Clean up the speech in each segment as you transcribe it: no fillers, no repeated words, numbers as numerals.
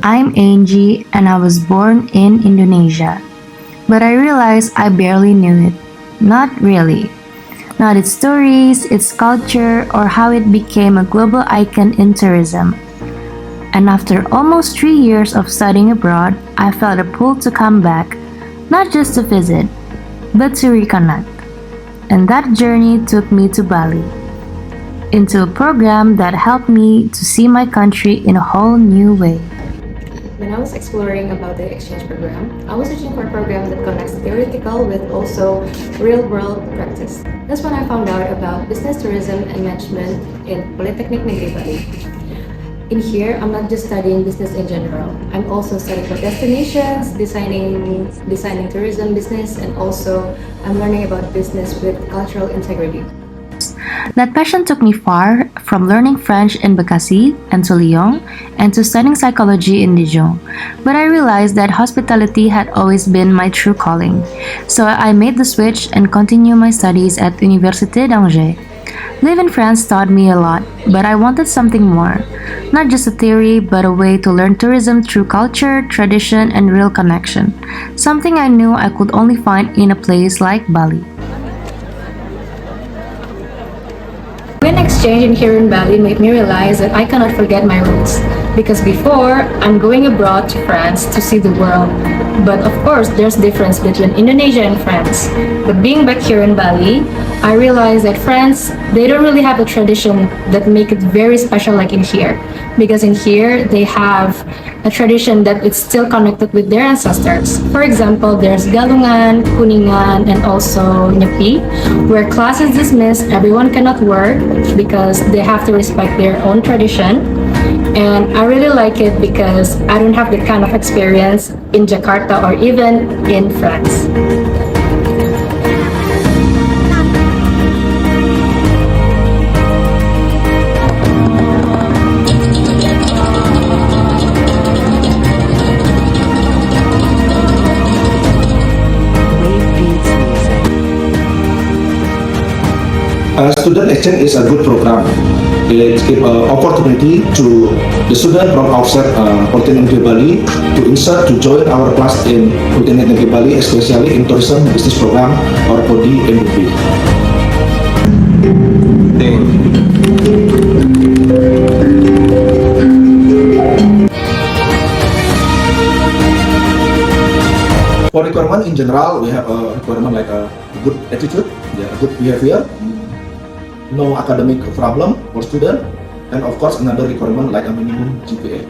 I'm Angie and I was born in Indonesia. But I realized I barely knew it. Not really. Not its stories, its culture, or how it became a global icon in tourism. And after almost 3 years of studying abroad, I felt a pull to come back, not just to visit, but to reconnect. And that journey took me to Bali, into a program that helped me to see my country in a whole new way. When I was exploring about the exchange program, I was searching for a program that connects theoretical with also real-world practice. That's when I found out about business tourism and management in Polytechnic Negeri Bali. In here, I'm not just studying business in general. I'm also studying for destinations, designing tourism business, and also I'm learning about business with cultural integrity. That passion took me far, from learning French in Bekasi and to Lyon, and to studying psychology in Dijon. But I realized that hospitality had always been my true calling. So I made the switch and continued my studies at Université d'Angers. Live in France taught me a lot, but I wanted something more. Not just a theory, but a way to learn tourism through culture, tradition, and real connection. Something I knew I could only find in a place like Bali. When exchanging here in Bali made me realize that I cannot forget my roots. Because before, I'm going abroad to France to see the world. But of course, there's difference between Indonesia and France. But being back here in Bali, I realized that France, they don't really have a tradition that make it very special like in here. Because in here, they have a tradition that is still connected with their ancestors. For example, there's Galungan, Kuningan, and also Nyepi, where class is dismissed, everyone cannot work because they have to respect their own tradition. And I really like it because I don't have that kind of experience in Jakarta or even in France. Student exchange is a good program. It gives opportunity to the student from outside Polytechnic Negeri Bali to insert to join our class in Polytechnic Negeri Bali, especially in tourism business program or PODI MBB. For requirement in general, we have a requirement like a good attitude, a good behavior, no academic problem for student, and of course another requirement like a minimum GPA.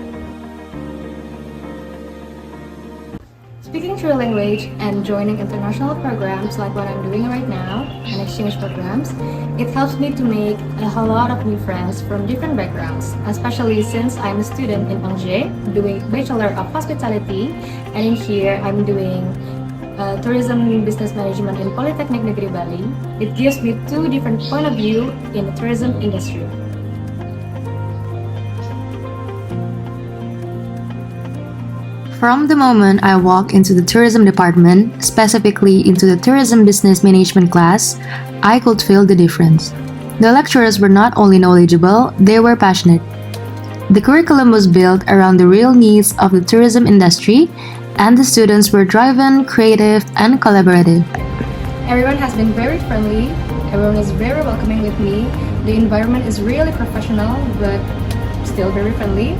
Speaking through language and joining international programs like what I'm doing right now, and exchange programs, it helps me to make a whole lot of new friends from different backgrounds, especially since I'm a student in Angers doing Bachelor of Hospitality, and in here I'm doing tourism business management in Polytechnic Negeri Bali. It gives me two different point of view in the tourism industry. From the moment I walked into the tourism department, specifically into the tourism business management class, I could feel the difference. The lecturers were not only knowledgeable, they were passionate. The curriculum was built around the real needs of the tourism industry, and the students were driven, creative, and collaborative. Everyone has been very friendly, everyone is very welcoming with me, the environment is really professional but still very friendly,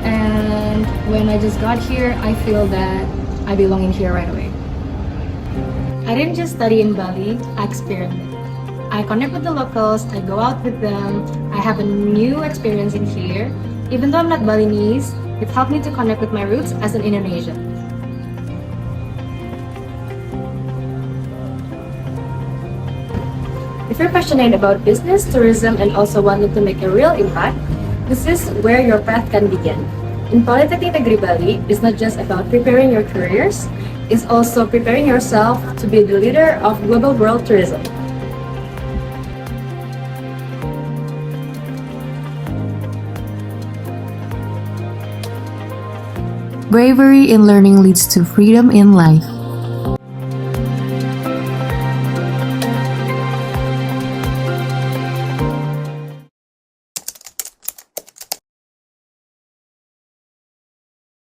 and when I just got here, I feel that I belong in here right away. I didn't just study in Bali, I experienced it. I connect with the locals, I go out with them, I have a new experience in here. Even though I'm not Balinese, it helped me to connect with my roots as an Indonesian. If you're passionate about business, tourism, and also wanted to make a real impact, this is where your path can begin. In Polytechnic Negeri Bali, it's not just about preparing your careers, it's also preparing yourself to be the leader of global world tourism. Bravery in learning leads to freedom in life.